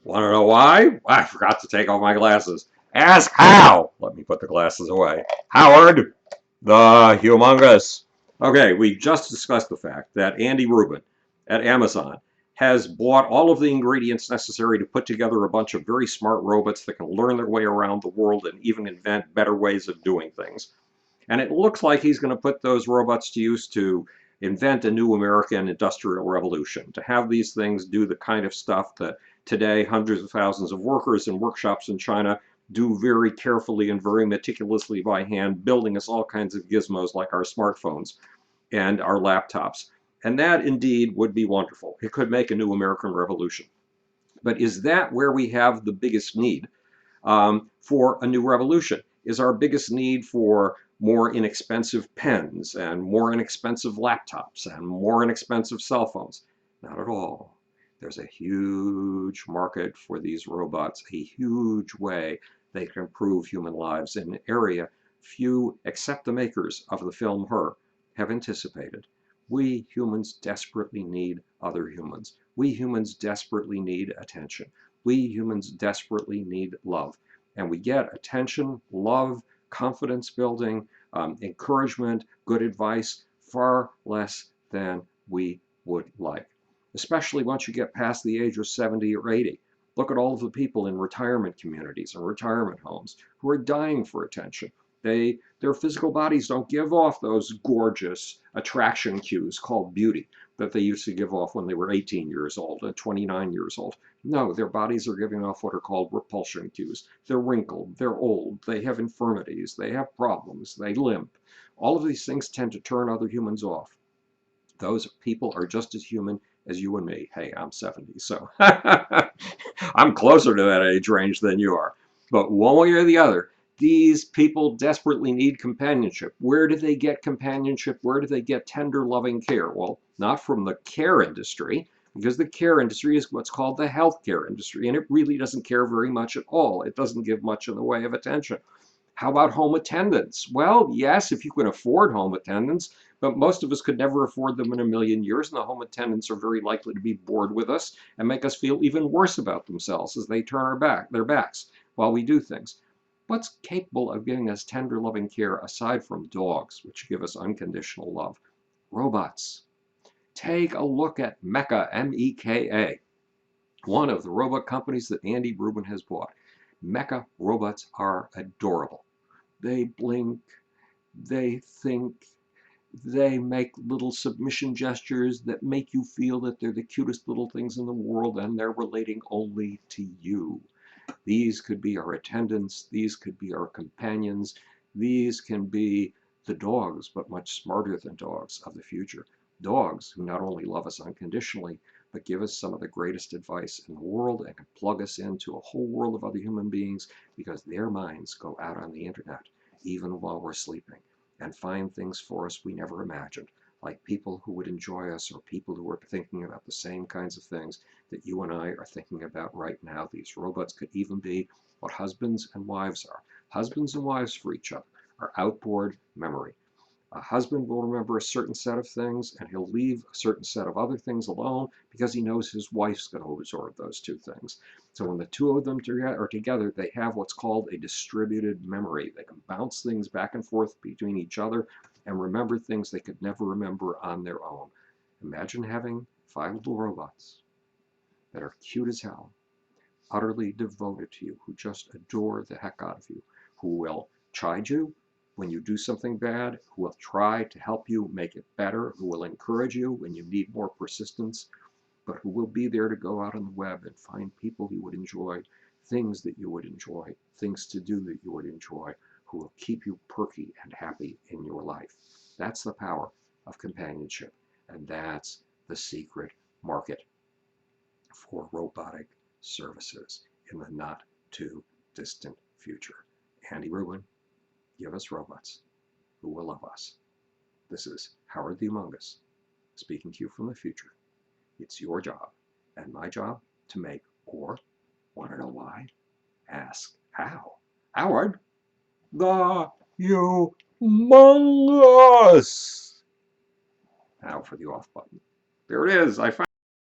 Want to know why? I forgot to take off my glasses. Ask how. Let me put the glasses away. Howard, the humongous. Okay, we just discussed the fact that Andy Rubin at Amazon has bought all of the ingredients necessary to put together a bunch of very smart robots that can learn their way around the world and even invent better ways of doing things. And it looks like he's going to put those robots to use to invent a new American industrial revolution, to have these things do the kind of stuff that today hundreds of thousands of workers in workshops in China do very carefully and very meticulously by hand, building us all kinds of gizmos like our smartphones and our laptops. And that indeed would be wonderful. It could make a new American revolution. But is that where we have the biggest need for a new revolution? Is our biggest need for more inexpensive pens and more inexpensive laptops and more inexpensive cell phones? Not at all. There's a huge market for these robots, a huge way they can improve human lives in an area few, except the makers of the film Her, have anticipated. We humans desperately need other humans. We humans desperately need attention. We humans desperately need love. And we get attention, love, confidence building, encouragement, good advice far less than we would like, especially once you get past the age of 70 or 80. Look at all of the people in retirement communities and retirement homes who are dying for attention. Their physical bodies don't give off those gorgeous attraction cues called beauty that they used to give off when they were 18 years old and 29 years old. No, their bodies are giving off what are called repulsion cues. They're wrinkled, they're old, they have infirmities, they have problems, they limp. All of these things tend to turn other humans off. Those people are just as human as you and me. Hey, I'm 70, so I'm closer to that age range than you are. But one way or the other, these people desperately need companionship. Where do they get companionship? Where do they get tender, loving care? Well, not from the care industry, because the care industry is what's called the healthcare industry, and it really doesn't care very much at all. It doesn't give much in the way of attention. How about home attendants? Well, yes, if you can afford home attendants, but most of us could never afford them in a million years, and the home attendants are very likely to be bored with us and make us feel even worse about themselves as they turn their backs while we do things. What's capable of giving us tender, loving care aside from dogs, which give us unconditional love? Robots. Take a look at Meka, M-E-K-A, one of the robot companies that Andy Rubin has bought. Meka robots are adorable. They blink, they think, they make little submission gestures that make you feel that they're the cutest little things in the world and they're relating only to you. These could be our attendants, these could be our companions, these can be the dogs, but much smarter than dogs of the future. Dogs who not only love us unconditionally, but give us some of the greatest advice in the world and can plug us into a whole world of other human beings because their minds go out on the internet, even while we're sleeping, and find things for us we never imagined, like people who would enjoy us or people who are thinking about the same kinds of things that you and I are thinking about right now. These robots could even be what husbands and wives are. Husbands and wives for each other are outboard memory. A husband will remember a certain set of things and he'll leave a certain set of other things alone because he knows his wife's going to absorb those two things. So when the two of them are together, they have what's called a distributed memory. They can bounce things back and forth between each other and remember things they could never remember on their own. Imagine having 5 little robots that are cute as hell, utterly devoted to you, who just adore the heck out of you, who will chide you when you do something bad, who will try to help you make it better, who will encourage you when you need more persistence, but who will be there to go out on the web and find people you would enjoy, things that you would enjoy, things to do that you would enjoy, who will keep you perky and happy in your life. That's the power of companionship, and that's the secret market for robotic services in the not too distant future. Andy Rubin, give us robots who will love us. This is Howard the Humongous speaking to you from the future. It's your job and my job to make, or want to know why? Ask how. Howard the Humongous. Now for the off button. There it is. I found